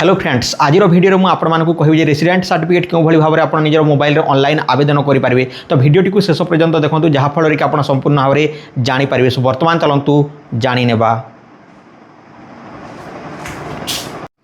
Hello friends आज video मुझे आपको कहूँ रेसिडेंट सर्टिफिकेट क्यों भाव में आप निजर मोबाइल ऑनलाइन आवेदन करेंगे। तो भिडियोटी को शेष पर्यंत देखो जहाँफल कि आप संपूर्ण भाव में जानीपारे। सो बर्तमान चलतु जाने।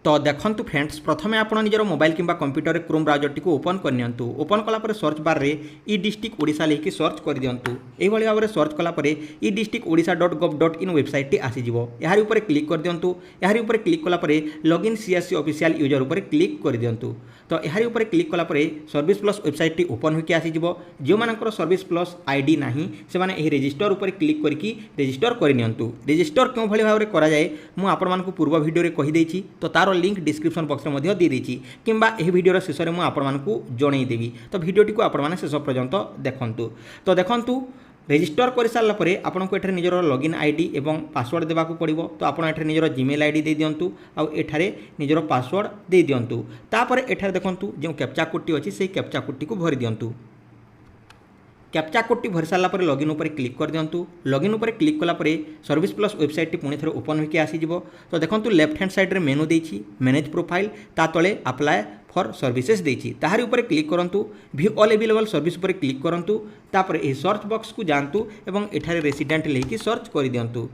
तो देखो फ्रेंड्स प्रथम आप निजर मोबाइल किंबा कंप्यूटर क्रोम ब्राउजर टी ओपन करनी। ओपन कलापर सर्च बार रे ई डिस्ट्रिक्ट ओडिशा लिखि सर्च कर दिंतु। यही भाव में सर्च कलापर e district Odisha .gov.in website टी आसीज। यार ऊपर क्लिक कर दिंतु। यार ऊपर क्लिक कलापर लॉगिन सीएससी ऑफिशियल यूजर ऊपर क्लिक कर दिंतु। तो यार ऊपर क्लिक कलापर सर्विस प्लस वेबसाइट टी ओपन होकर आसीज। जो मानकर सर्विस प्लस आईडी नाही से माने रजिस्टर ऊपर क्लिक करके रजिस्टर करनियंतु। रजिस्टर क्यों भाई भाव में कराए मुझे आपको पूर्व भिडियो कहीदेची। तो तार लिंक डिस्क्रिप्शन बॉक्स में दे देती किंबा यह वीडियो शेष में मुझे जनईदेवी। तो भिडियोटी को आपने शेष पर्यंत देखु। तो देखु रजिस्टर कर सारापर आपको ये निजर लॉगिन आईडी एवं पासवर्ड देवाक पड़ो। तो आप निजर जीमेल आईडी दे दिंतु आठे निजर पासवर्ड दे दिंतु। तापर एठार देखु जो कैप्चा कोड अच्छी से कैप्चा कोड को भरी दिंतु। कैप्चा कोड टी भरी सारापर लॉगिन ऊपर क्लिक कर दिंतु। लॉगिन ऊपर क्लिक कलापर सर्विस प्लस वेबसाइट टी पुणी थे ओपन होकर आसीज। तो देखो लेफ्ट हैंड साइड रे मेनू देछि मैनेज प्रोफाइल ता तले अप्लाई फॉर सर्विसेज देछि ताहारी ऊपर क्लिक करंतु। व्यू ऑल अवेलेबल सर्विस ऊपर क्लिक करंतु। तापर ए सर्च बॉक्स को जानतु एवं एठारे रेसिडेंट लेखि सर्च कर दिंतु।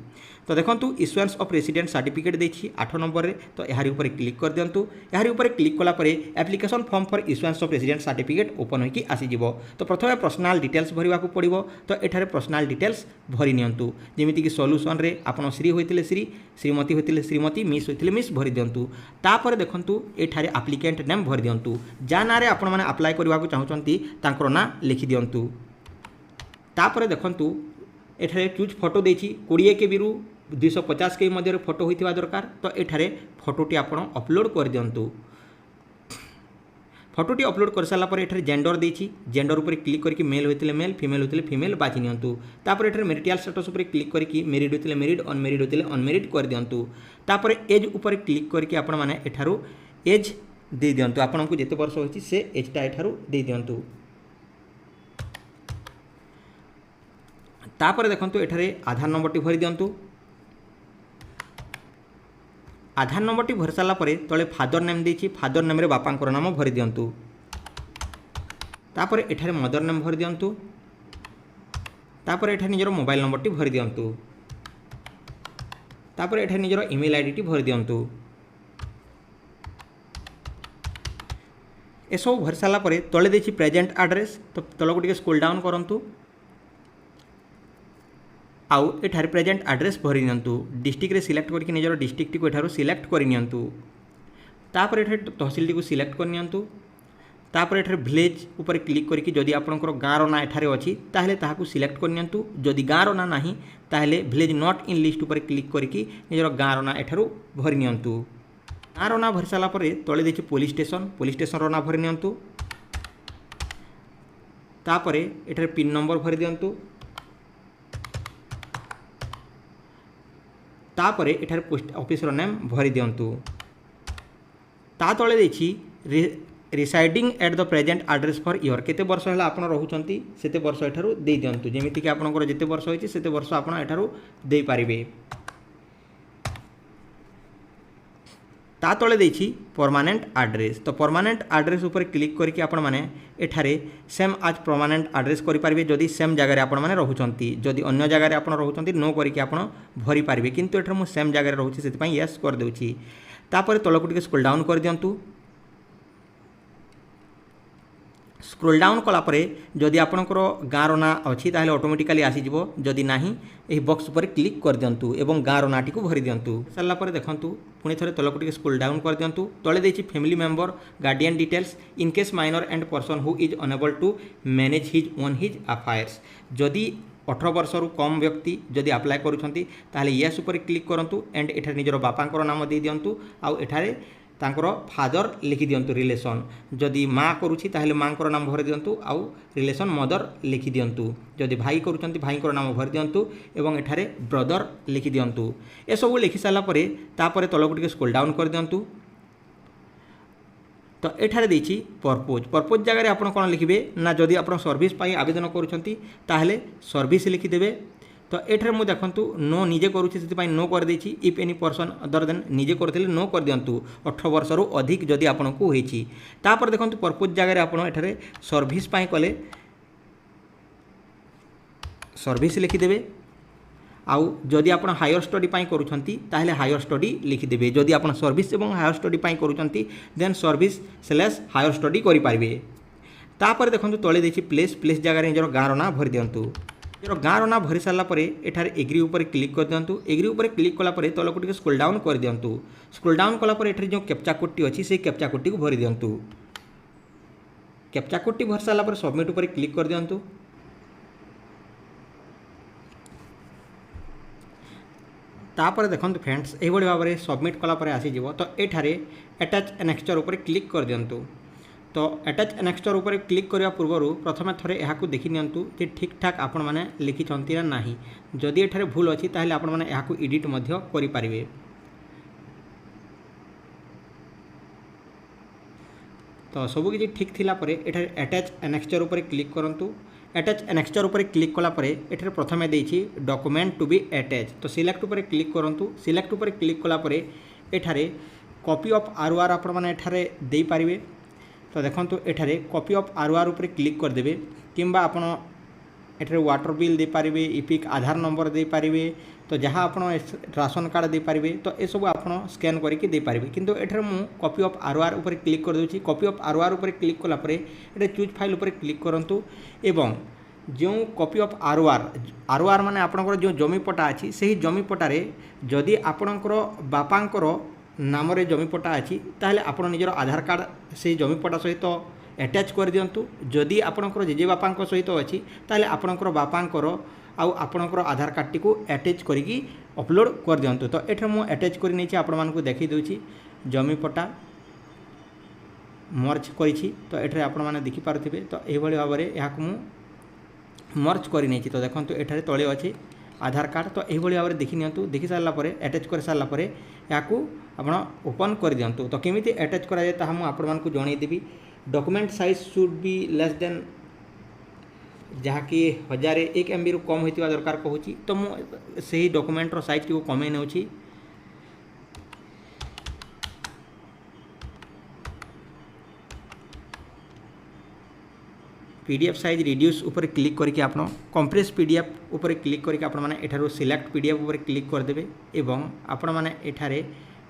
तो देखो इश्यूएंस ऑफ रेसिडेंट सर्टिफिकेट देछि 8 नंबर रे। तो यार ऊपर क्लिक कर दिंतु। यार ऊपर क्लिक कलापर application form for issuance of resident certificate open होकर आसीज। तो प्रथम पर्सनल डिटेल्स भरवा पड़ो। तो एठारे पर्सनल डिटेल्स भरी नियंतु। जेमिति कि सॉल्यूशन रे आपण श्री होइतिले श्री, श्रीमती होइतिले श्रीमती, मिस होइतिले मिस भरी दियंतु। तापर देखंतु एठारे एप्लिकेंट नेम भरी दियंतु। जा ना रे आपण माने अप्लाई करबा को चाहुचंती तांकर ना लिखि दियंतु। तापर देखंतु एठारे चूज फोटो देछि 20 KB रु 250 KB मध्य फोटो होइतिबा दरकार। तो एठारे फोटोटी आपण अपलोड कर दियंतु। फोटोटी अपलोड कर सारापर एठारे जेंडर देछि जेंडर ऊपर क्लिक करके मेल होइतिले मेल, फीमेल होइतिले फीमेल बाछि नियंतु। तापर एठारे मैरिटल स्टेटस ऊपर क्लिक करके मैरिड होइतिले मैरिड, अनमैरिड होइतिले अनमैरिड कर दियंतु। तापर एज ऊपर क्लिक करके आपण माने एठारू एज दे दियंतु। आपनकु जेते वर्ष होइछि से एजटा एठारू दे दियंतु। तापर देखंतु एठारे आधार नंबर टी भरि दियंतु। आधार नंबर टी भरी सारापर तले फादर नेम देछि फादर नेम रे बापांकर नाम भरी दियंतु। तापर एठारे मदर नेम भरी दियंतु। तापर एठारे निजर मोबाइल नंबर टी भरी दियंतु। तापर एठारे निजर ईमेल आईडी टी भरी दियंतु। ए सब भरी सारापर तले देछि प्रेजेंट एड्रेस। तो तलको टिके स्क्रॉल डाउन करंतु। आउ एठारे प्रेजेंट एड्रेस भरी नियंतु। डिस्ट्रिक्ट रे सिलेक्ट करके निजर डिस्ट्रिक्ट टी को एठारो सिलेक्ट करि नियंतु। तापर एठारे तहसील टी को सिलेक्ट कर नियंतु। तापर एठारे विलेज ऊपर क्लिक करके जदि आपनकर गाँव ना एठारे अछि ताहले ताहाकु सिलेक्ट कर नियंतु। जदि गाँव ना नाही ताहले विलेज नॉट इन लिस्ट ऊपर क्लिक करके निजर गाँव ना एठारो भरी नियंतु। गाँव ना भरी साला परे तळे देछि पुलिस स्टेशन रो ना भरी नियंतु। तापर एठारे पिन नंबर भरी दियंतु। तापर एठारे पोस्ट ऑफिसर नेम भरी दियंतु। ता तळे देछि residing at the present address for year केते वर्ष हला आपण रहउचंती सेते वर्ष एठारो दे दियंतु। जेमिति कि आपनकर जेते वर्ष होइछि सेते वर्ष आपण एठारो देई पारिबे। ता तळे देछि परमानेंट एड्रेस। तो परमानेंट एड्रेस ऊपर क्लिक करके आपण माने एठारे सेम आज परमानेंट एड्रेस करि पारिबे जदि सेम जगह रे आपण माने रहउचंती। जदि अन्य जगह रे आपण रहउचंती नो करके आपण भरि पारिबे। किंतु एठार मु सेम जगह रे रहउछि सेति पई यस कर देउछि। तापर तलको टिके स्क्रॉल डाउन कर दियंतु। स्क्रॉल डाउन कलापर जदि आपणकर गाँव ना अच्छी ताहले ऑटोमेटिकली आसीजिवो। जदि नाही एही बॉक्स पर क्लिक कर दियंतु एवं गाँव नाटी को भरी दियंतु। सारा पर देखंतु पुणी थरे तलको टिके स्क्रॉल डाउन कर दियंतु। तळे देछि family member guardian details in case minor and person who is unable to manage his affairs. जदि 18 वर्ष रु कम व्यक्ति जदि अप्लाई करूछंती ताहले यस ऊपर क्लिक करंतु एंड एठारे निजर बापांकर नाम दे दियंतु। आउ एठारे तांकर फादर लिखि दियंतु रिलेशन। जदि माँ करूछि ताहले माँकर नाम भरि दियंतु आउ रिलेशन मदर लिखि दियंतु। जदि भाई करूछंती भाईकर नाम भरि दियंतु एवं एठारे ब्रदर लिखि दियंतु। ए सब लिखि साला परे तापरे तलको टिके स्क्रॉल डाउन कर दियंतु। तो एठारे देछि पर्पज जगह रे आपण कोन लिखिबे ना जदि आपण सर्विस पाई आवेदन करूछंती ताहले सर्विस लिखि देबे। तो एठरे मु देखंतु नो निजे करूछि से नो कर देछि if any person other than निजे करथिले नो कर दियंतु 18 वर्ष रु अधिक जदि आपनको होईछि। तापर देखंतु पर्पज जगह आपण एठरे सर्विस पाई कले सर्विस लिखिदेवे। आउ जदि आपण हायर स्टडी पाई करूछंती ताहले हायर स्टडी लिखिदेवे। जदि आपण सर्विस एवं हायर स्टडी पाई करूछंती then service slash higher study करि पारिबे। तापर देखंतु तळे देछि प्लेस प्लेस जगह रे निजर गाँर ना भरि दियंतु। निजर गाँर ना भरि सारला परे एठारे एग्री ऊपर क्लिक कर दियंतु। एग्री ऊपर क्लिक कला परे तलको टिके स्क्रॉल डाउन कर दियंतु। स्क्रॉल डाउन कला परे एठारे जो कैप्चा कोड टी अछि से कैप्चा कोड टी को भरि दियंतु। कैप्चा कोड टी भरि सारला परे सबमिट ऊपर क्लिक कर दियंतु। तापर देखंतु फ्रेंड्स एही भाव में सबमिट कला परे आसी जीवो। तो एठारे अटैच एनेक्स्चर ऊपर क्लिक कर दियंतु। तो अटैच एनेक्स्चर ऊपर क्लिक करने पूर्व प्रथम थरे यहाँ देखि नियंतु जे ठीक ठाक आपण माने लिखिछंती ना नाही। जदि एठारे भूल अछि ताहले आपण माने यहाँ एडिट मध्य करि पारिबे। तो सब किछि ठीक थिला परे एठारे अटैच एनेक्स्चर ऊपर क्लिक करंतु। अटैच एनेक्स्चर ऊपर क्लिक कला परे एठारे प्रथमे देछि डॉक्यूमेंट टू बी अटैच। तो सिलेक्ट ऊपर क्लिक करंतु। सिलेक्ट ऊपर क्लिक कला परे एठारे कॉपी ऑफ आरओआर आपण माने एठारे देई पारिबे। तो देखंतु एठारे कॉपी ऑफ आरओआर ऊपर क्लिक कर देबे किंबा आपण एठारे वाटर बिल दे पारिबे, इपिक आधार नंबर दे पारिबे। तो जहाँ आपण राशन कार्ड दे पारिबे तो ए सब आपण स्कैन करके दे पारिबे। किंतु एठारे मु कॉपी ऑफ आरओआर ऊपर क्लिक कर दोछि। कॉपी ऑफ आरओआर ऊपर क्लिक कला परे एठे चूज फाइल ऊपर क्लिक करंतु एवं जो कॉपी ऑफ आरओआर माने आपणकर जो जमी पट्टा अछि सेही जमी पट्टारे जदि आपणकर बापांकर नाम रे जमी पट्टा अछि ताहले आपण निजर आधार कार्ड से जमी पट्टा सहित अटैच कर दियंतु। जदि आपणकर जेजे बापांक सहित अछि ताहले आपणकर बापांकर आउ आपणकर आधार कार्ड टी को अटैच करिकी अपलोड कर दियंतु। तो एठे मु अटैच करि नै छी आपण मानकु देखि दोछि जमी पट्टा मर्ज करिछि। तो एठे आपण माने देखि पारुथिबे। तो एही भली भाव रे याकु मु मर्ज कर नहीं। तो देखो एठारे तले अच्छे आधार कार्ड। तो यही भाव में देखी नियंतु। देखी सारा अटैच कर सारा या ओपन कर दियंतु। तो केमिति अटैच करा जाए ताहा मु आपण मानकु जणैदेबी। Document size should be less than जहाँकि 1001 MB रु कम होइतिबा दरकार कहूची। तो मु सही डॉक्यूमेंट रो साइज को कमे नेउची। पीडीएफ साइज रिड्यूस ऊपर क्लिक करके आप कंप्रेस पीडीएफ ऊपर क्लिक करके आपण माने एठारो सिलेक्ट पीडीएफ ऊपर क्लिक कर देबे एवं आपण माने एठारे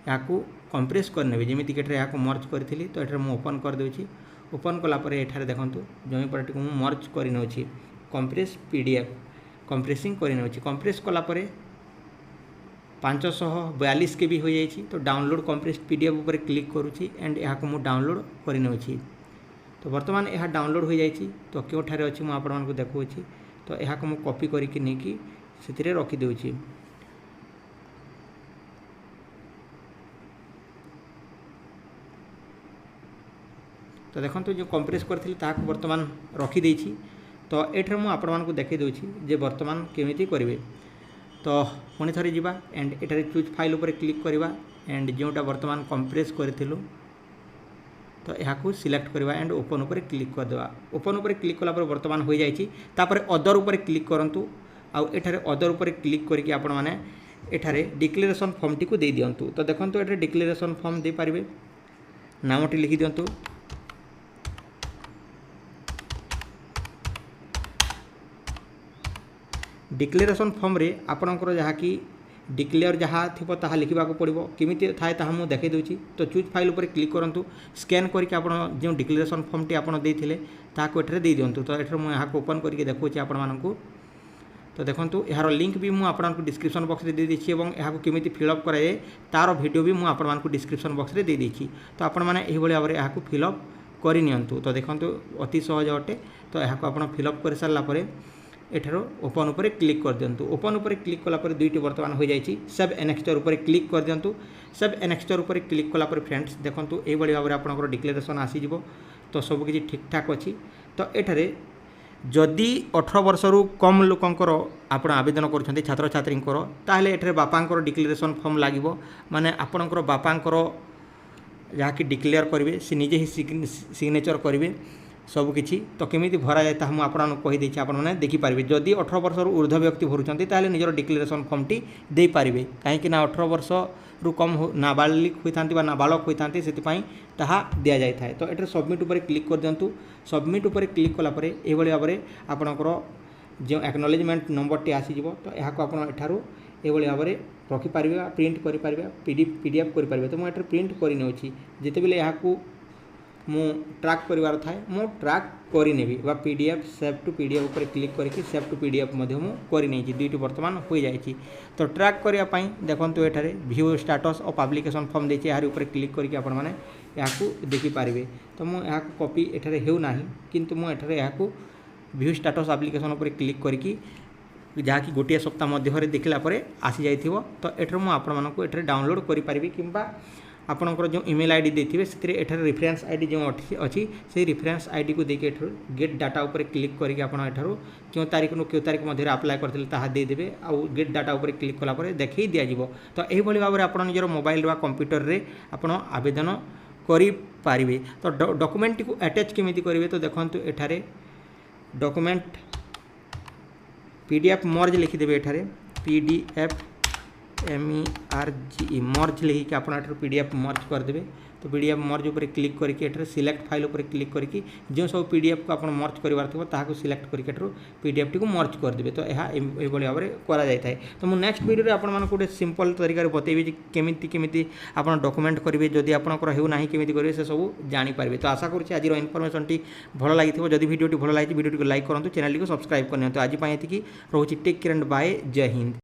याकू कंप्रेस कर नेबे। जेमिति कि एठारे याकू मर्ज करथिली तो एठारे मु ओपन कर देउची। ओपन कला परे एठारे देखंतु जमी पट्टी को मु मर्ज करि नउची। कंप्रेस पीडीएफ कंप्रेसिंग करि नउची। कंप्रेस कला परे 542 KB हो जाइछि। तो डाउनलोड कंप्रेस पीडीएफ ऊपर क्लिक करूची एंड याकू मु डाउनलोड करि नउची। तो बर्तमान यह डाउनलोड हो जाइए। तो क्योंठारे अच्छी मुझे आपको देखुची। तो यह को कॉपी करके नहीं से रखिदे। तो देखो जो कंप्रेस करी बर्तमान रखिदे। तो ये मुझे देखी दूसरी जे बर्तमान केमिति करेंगे। तो पुणी थे जा एंड एठारे चूज फाइल उपर क्लिक करवा एंड जोटा बर्तमान कंप्रेस करूँ तो यहाँ सिलेक्ट करवा एंड ओपन उपर क्लिक करदेवा। ओपन उपर क्लिक कला बर्तमान हो जाइए। अदर उपर क्लिक करूँ आउ एठारे अदर उपर क्लिक करके आपण माने एठारे डिक्लेरेशन फॉर्म टी को दे दियंतु। तो देखंतु एठारे डिक्लेरेशन फॉर्म दे पारिबे। नामटी लिखि दियंतु। डिक्लेरेशन फॉर्म रे आपणकर जहाँ कि डिक्लेयर जहाँ थी ताहा लिखा पड़ो केमिति थाए ताहा मु देखै दूची। तो चूज फाइल उपर क्लिक करूँ स्कैन करके आप जो डिक्लेरेशन फॉर्म टी आपन देथिले ताको एठारे दे दियंतु। तो एठारे मु यहाँ ओपन करके देखौची आपण मानकु। तो देखंतु यार लिंक भी मु आपन डिस्क्रिप्शन बॉक्स रे दे देछि एवं यहाँ केमिति फिलअप कराए तार वीडियो भी मु आपन मानकु डिस्क्रिप्शन बॉक्स रे दे देछि। तो आपण माने एही भली भाव रे यहाँ फिलअप करि नियंतु। तो देखंतु अति सहज अटे। तो यहाँ आपन फिलअप कर सारला परे एठारो ओपन उपर क्लिक कर दियंतु। ओपन उपर क्लिक कला पर दुईटी बर्तमान हो जाइए। सेव एनेक्स्चर उपर क्लिक कर दियंतु। सेव एनेक्स्चर उपर क्लिक कला पर फ्रेंड्स देखंतु एही भली भाव रे आपनकर डिक्लेरेशन आसी जिवो। तो सब किछि ठीक ठाक अछि। तो एठारे जदि 18 वर्ष रु कम लोकंकर आपण आवेदन करुछन्ते छात्र छात्रींकर ताहले एठारे बापांकर डिक्लेरेशन फॉर्म लागिवो। माने आपनकर बापांकर जहाँकि डिक्लेयर करेंगे से निजे ही सिग्नेचर करेंगे सबकि तो केमी भरा जाए ताहा मुझे कहीदे आपने देखिपारे जदि 18 वर्ष ऊर्ध्व व्यक्ति भरुंच ताले निजर डिक्लेरेशन फॉर्म टी दे पारे कहीं 18 वर्ष रु कम नाबालिग होता नाबालक होता से दि जाए। तो ये सबमिट उपर क्लिक कर दिंतु। सबमिट उपर क्लिक कलापर यह भाव में आपणकर जो एक्नोलेजमेंट नंबर टी आसीज तो यह एठारू ये भाव में रखिपारे प्रिंट करें पीडीएफ करें। तो मुझे प्रिंट करने जिते बले यहाँ मु ट्रैक करिवार थाए मु ट्रैक करिनेबी बा पीडीएफ सेव टू पीडीएफ ऊपर क्लिक करके सेव टू पीडीएफ मध्य मु करिने दुईटी वर्तमान हो जाइए। तो ट्रैक करिया पई देखंतु एठारे view status of application form देछि यार ऊपर क्लिक करके आपण माने याकू देखि पारिबे। तो मु याकू कॉपी एठारे हेउ नाही किंतु मु एठारे याकू व्यू स्टेटस एप्लिकेशन ऊपर क्लिक करके जहाँकि गोटे सप्ताह मध्य देखला परे आसी जाइथिबो। तो एठार मु आपण मानकू एठारे डाउनलोड करि पारिबी किंबा आपणकर जो ईमेल आईडी देथिबे से एठार रेफरेंस आईडी जो अच्छी से रेफरेंस आईडी को देके एठार गेट डाटा ऊपर क्लिक करके आपण एठार क्यों तारीख नु क्यों तारीख मध्य अप्लाई करथिले ताहा दे देबे आ गेट डाटा ऊपर क्लिक कला परे देखै दिया जिवो। तो एही भली भाबरे आपण निजर मोबाइल वा कंप्यूटर रे आपण आवेदन करि पारिबे। तो डॉक्यूमेंट को अटैच केमिति करिवे तो देखंतु एठारे डॉक्यूमेंट पीडीएफ मर्ज लिखि देबे एठारे पीडीएफ MERGE मर्ज लिखिक आप पीडीएफ मर्ज करदे। तो पीडीएफ मर्ज उपर क्लिक करके एठारे सिलेक्ट फाइल उपर क्लिक करके जो सब पीडीएफ को आप मर्ज करवार थो ताकू सिलेक्ट करके पीडीएफ टी को मर्ज करदे। तो यह भाव में करा जाए। तो मुझे नेक्स्ट वीडियो में आपको गोटे सिंपल तरीका बतेबी केमिति आप डॉक्यूमेंट करेंगे जदि आपंकर होना केमी करेंगे से सब जानीपारे। तो आशा करुँचे आज इनफर्मेशन टी भल लगी जदि वीडियो भल लगी वीडियो को लाइक करूँ चैनल को सब्सक्राइब करनी। आज ये रोचे टेक केयर एंड बाय जय हिंद।